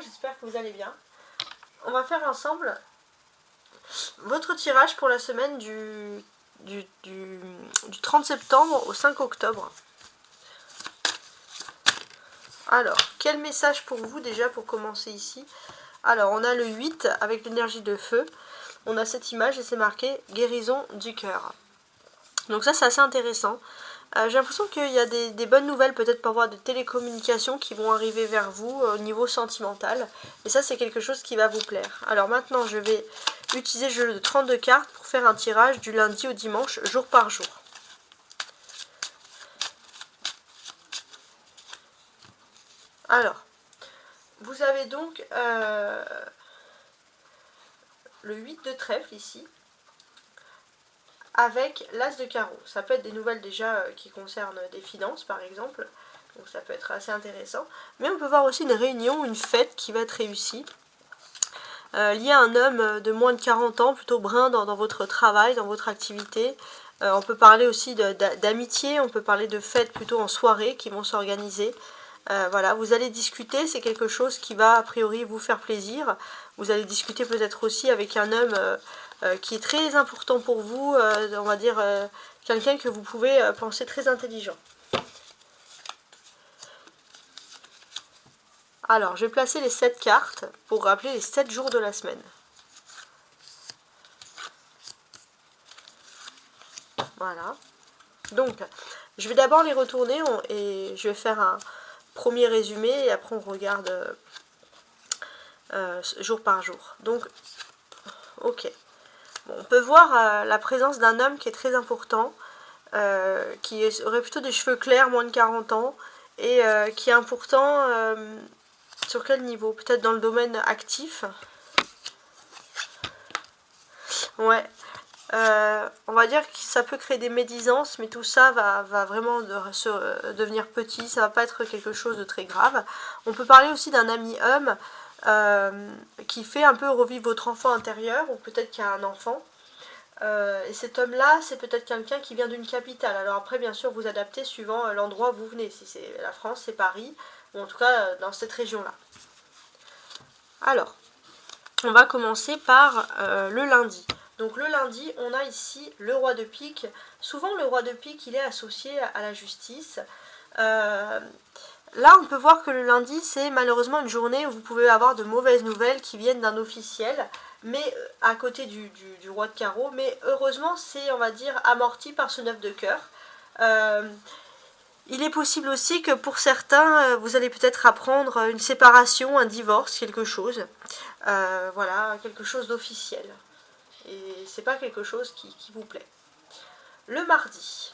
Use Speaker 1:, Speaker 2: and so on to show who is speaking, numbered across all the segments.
Speaker 1: j'espère que vous allez bien. On va faire ensemble votre tirage pour la semaine du 30 septembre au 5 octobre. Alors, quel message pour vous déjà pour commencer ici? Alors, on a le 8 avec l'énergie de feu. On a cette image et c'est marqué guérison du cœur. Donc ça, c'est assez intéressant. J'ai l'impression qu'il y a des bonnes nouvelles peut-être pour avoir de télécommunications qui vont arriver vers vous au niveau sentimental. Et ça, c'est quelque chose qui va vous plaire. Alors maintenant, je vais utiliser le jeu de 32 cartes pour faire un tirage du lundi au dimanche, jour par jour. Alors, vous avez donc le 8 de trèfle ici, avec l'as de carreau. Ça peut être des nouvelles déjà qui concernent des finances par exemple, donc ça peut être assez intéressant. Mais on peut voir aussi une réunion, une fête qui va être réussie, liée à un homme de moins de 40 ans, plutôt brun dans votre travail, dans votre activité. On peut parler aussi d'amitié, on peut parler de fêtes plutôt en soirée qui vont s'organiser. Voilà, vous allez discuter, c'est quelque chose qui va a priori vous faire plaisir. Vous allez discuter peut-être aussi avec un homme qui est très important pour vous, on va dire quelqu'un que vous pouvez penser très intelligent. Alors, je vais placer les 7 cartes pour rappeler les 7 jours de la semaine. Voilà. Donc, je vais d'abord les retourner et je vais faire un premier résumé et après on regarde jour par jour. Donc, ok. Bon, on peut voir la présence d'un homme qui est très important, qui aurait plutôt des cheveux clairs, moins de 40 ans, et qui est important sur quel niveau? Peut-être dans le domaine actif. Ouais. On va dire que ça peut créer des médisances, mais tout ça va vraiment devenir petit, ça va pas être quelque chose de très grave. On peut parler aussi d'un ami homme qui fait un peu revivre votre enfant intérieur, ou peut-être qu'il y a un enfant. Et cet homme-là, c'est peut-être quelqu'un qui vient d'une capitale. Alors après, bien sûr, vous adaptez suivant l'endroit où vous venez. Si c'est la France, c'est Paris, ou en tout cas dans cette région-là. Alors, on va commencer par le lundi. Donc le lundi, on a ici le roi de pique. Souvent, le roi de pique, il est associé à la justice. Là, on peut voir que le lundi, c'est malheureusement une journée où vous pouvez avoir de mauvaises nouvelles qui viennent d'un officiel, mais à côté du roi de carreau. Mais heureusement, c'est, on va dire, amorti par ce 9 de cœur. Il est possible aussi que pour certains, vous allez peut-être apprendre une séparation, un divorce, quelque chose. Voilà, quelque chose d'officiel. Et c'est pas quelque chose qui vous plaît. Le mardi.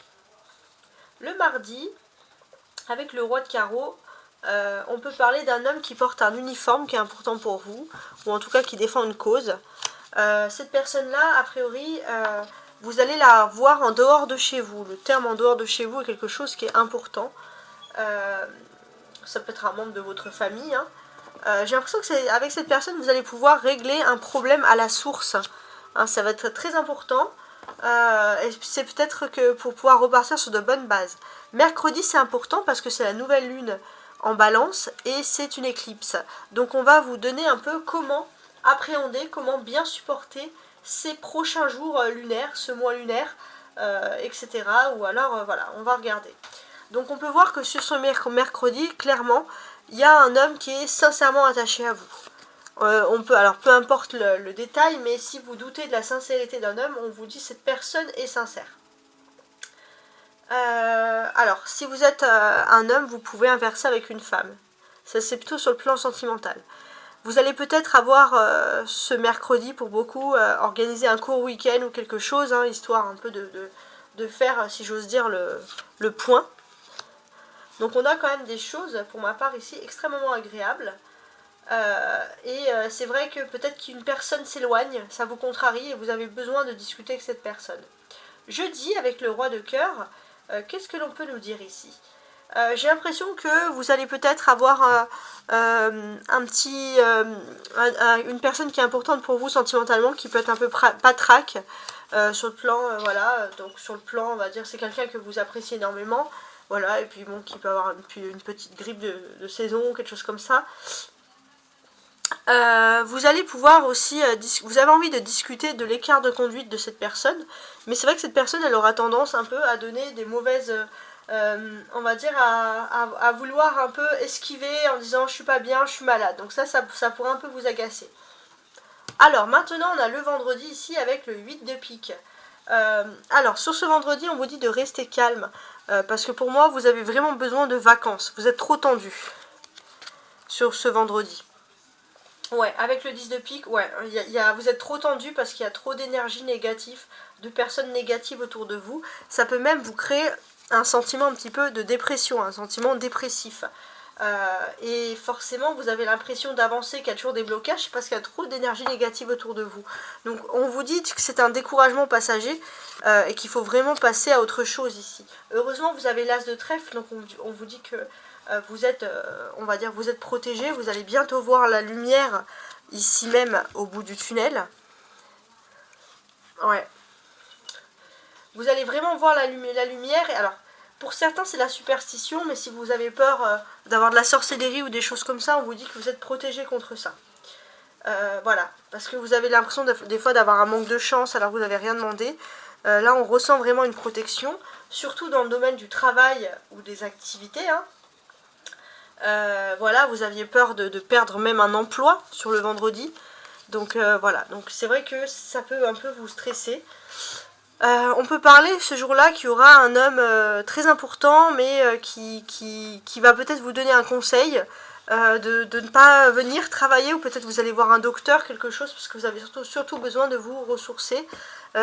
Speaker 1: Le mardi, avec le roi de carreau, on peut parler d'un homme qui porte un uniforme qui est important pour vous, ou en tout cas qui défend une cause. Cette personne-là, a priori, vous allez la voir en dehors de chez vous. Le terme en dehors de chez vous est quelque chose qui est important. Ça peut être un membre de votre famille. Hein. J'ai l'impression que avec cette personne, vous allez pouvoir régler un problème à la source. Hein, ça va être très important. Et c'est peut-être que pour pouvoir repartir sur de bonnes bases. Mercredi, c'est important parce que c'est la nouvelle lune en balance et c'est une éclipse. Donc on va vous donner un peu comment appréhender, comment bien supporter ces prochains jours lunaires, ce mois lunaire, etc. Ou alors, voilà, on va regarder. Donc on peut voir que sur ce mercredi, clairement, il y a un homme qui est sincèrement attaché à vous. On peut, alors peu importe le détail, mais si vous doutez de la sincérité d'un homme, on vous dit cette personne est sincère. Alors, si vous êtes un homme, vous pouvez inverser avec une femme. Ça, c'est plutôt sur le plan sentimental. Vous allez peut-être avoir ce mercredi, pour beaucoup, organiser un court week-end ou quelque chose, hein, histoire un peu de faire, si j'ose dire, le point. Donc on a quand même des choses, pour ma part ici, extrêmement agréables. C'est vrai que peut-être qu'une personne s'éloigne, ça vous contrarie et vous avez besoin de discuter avec cette personne. Jeudi, avec le roi de cœur, qu'est-ce que l'on peut nous dire ici? J'ai l'impression que vous allez peut-être avoir une personne qui est importante pour vous sentimentalement, qui peut être un peu patraque sur le plan, voilà, donc sur le plan, on va dire, c'est quelqu'un que vous appréciez énormément, voilà, et puis bon, qui peut avoir une petite grippe de saison, quelque chose comme ça. Vous allez pouvoir aussi, vous avez envie de discuter de l'écart de conduite de cette personne, mais c'est vrai que cette personne, elle aura tendance un peu à donner des mauvaises, on va dire, à vouloir un peu esquiver en disant je suis pas bien, je suis malade. Donc ça pourrait un peu vous agacer. Alors maintenant, on a le vendredi ici avec le 8 de pique. Alors sur ce vendredi, on vous dit de rester calme, parce que pour moi, vous avez vraiment besoin de vacances. Vous êtes trop tendu sur ce vendredi. Ouais, avec le 10 de pique, ouais, vous êtes trop tendu parce qu'il y a trop d'énergie négative, de personnes négatives autour de vous. Ça peut même vous créer un sentiment un petit peu de dépression, un sentiment dépressif. Et forcément, vous avez l'impression d'avancer, qu'il y a toujours des blocages parce qu'il y a trop d'énergie négative autour de vous. Donc on vous dit que c'est un découragement passager et qu'il faut vraiment passer à autre chose ici. Heureusement, vous avez l'as de trèfle, donc on vous dit que vous êtes, on va dire, vous êtes protégé, vous allez bientôt voir la lumière ici même au bout du tunnel. Ouais. Vous allez vraiment voir la lumière. Et alors, pour certains, c'est la superstition, mais si vous avez peur d'avoir de la sorcellerie ou des choses comme ça, on vous dit que vous êtes protégé contre ça. Voilà, parce que vous avez l'impression des fois d'avoir un manque de chance alors que vous n'avez rien demandé. Là, on ressent vraiment une protection, surtout dans le domaine du travail ou des activités, hein. Voilà, vous aviez peur de perdre même un emploi sur le vendredi. Donc voilà, donc c'est vrai que ça peut un peu vous stresser. On peut parler ce jour-là qu'il y aura un homme très important, mais qui va peut-être vous donner un conseil de ne pas venir travailler, ou peut-être vous allez voir un docteur, quelque chose, parce que vous avez surtout besoin de vous ressourcer.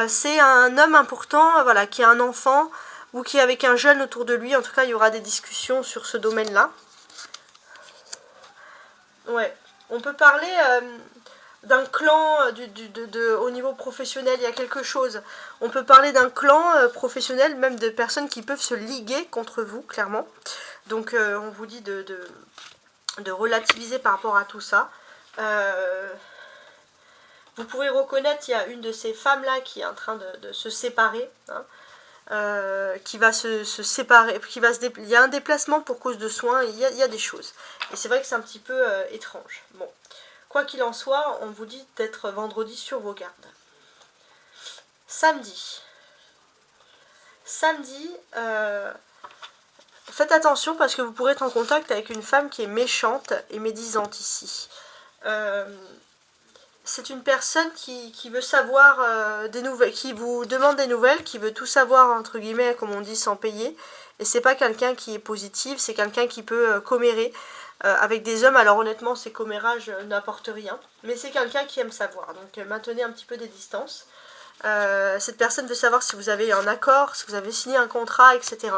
Speaker 1: C'est un homme important, voilà, qui a un enfant, ou qui est avec un jeune autour de lui. En tout cas, il y aura des discussions sur ce domaine-là. Ouais, on peut parler d'un clan au niveau professionnel, il y a quelque chose. On peut parler d'un clan professionnel, même de personnes qui peuvent se liguer contre vous, clairement. Donc on vous dit de relativiser par rapport à tout ça. Vous pouvez reconnaître, il y a une de ces femmes-là qui est en train de se séparer, hein. Qui va se séparer, il y a un déplacement pour cause de soins, il y a des choses. Et c'est vrai que c'est un petit peu étrange. Bon, quoi qu'il en soit, on vous dit d'être vendredi sur vos gardes. Samedi. Samedi, faites attention parce que vous pourrez être en contact avec une femme qui est méchante et médisante ici. C'est une personne qui veut savoir des nouvelles, qui vous demande des nouvelles, qui veut tout savoir, entre guillemets, comme on dit, sans payer. Et c'est pas quelqu'un qui est positif, c'est quelqu'un qui peut commérer avec des hommes. Alors honnêtement, ces commérages n'apportent rien, mais c'est quelqu'un qui aime savoir. Donc maintenez un petit peu des distances. Cette personne veut savoir si vous avez un accord, si vous avez signé un contrat, etc.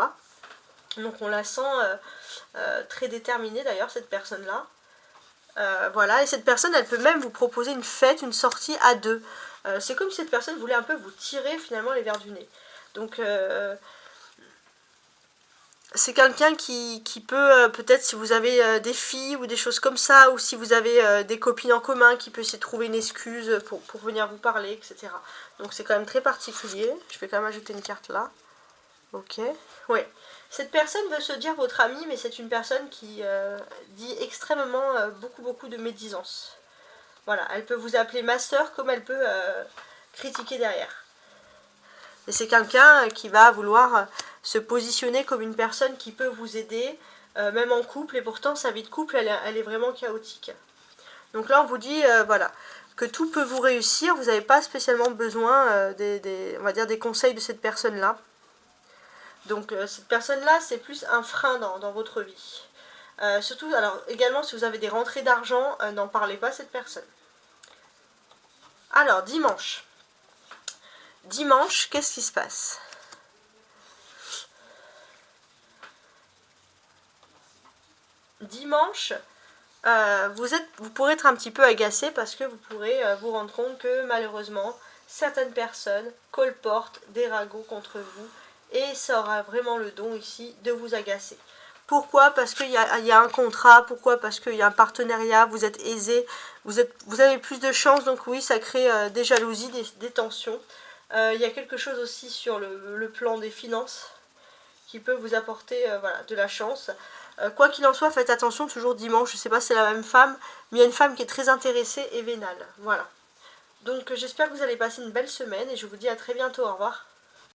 Speaker 1: Donc on la sent très déterminée d'ailleurs, cette personne-là. Voilà, et cette personne, elle peut même vous proposer une fête, une sortie à deux. C'est comme si cette personne voulait un peu vous tirer finalement les verres du nez. Donc c'est quelqu'un qui peut, peut-être si vous avez des filles ou des choses comme ça, ou si vous avez des copines en commun, qui peut essayer de trouver une excuse pour venir vous parler, etc. Donc c'est quand même très particulier. Je vais quand même ajouter une carte là. Ok, ouais. Cette personne veut se dire votre amie, mais c'est une personne qui dit extrêmement beaucoup de médisance. Voilà, elle peut vous appeler ma soeur comme elle peut critiquer derrière. Et c'est quelqu'un qui va vouloir se positionner comme une personne qui peut vous aider, même en couple, et pourtant sa vie de couple, elle est vraiment chaotique. Donc là, on vous dit, voilà, que tout peut vous réussir, vous n'avez pas spécialement besoin on va dire des conseils de cette personne-là. Donc cette personne-là, c'est plus un frein dans votre vie. Surtout, alors également, si vous avez des rentrées d'argent, n'en parlez pas à cette personne. Alors, dimanche. Dimanche, qu'est-ce qui se passe? Dimanche, vous pourrez être un petit peu agacé parce que vous pourrez vous rendre compte que malheureusement, certaines personnes colportent des ragots contre vous. Et ça aura vraiment le don ici de vous agacer. Pourquoi? Parce qu'il y a un contrat. Pourquoi? Parce qu'il y a un partenariat. Vous êtes aisé. Vous avez plus de chance. Donc oui, ça crée des jalousies, des tensions. Il y a quelque chose aussi sur le plan des finances qui peut vous apporter voilà, de la chance. Quoi qu'il en soit, faites attention, toujours dimanche, je sais pas si c'est la même femme, mais il y a une femme qui est très intéressée et vénale. Voilà. Donc j'espère que vous allez passer une belle semaine et je vous dis à très bientôt, au revoir.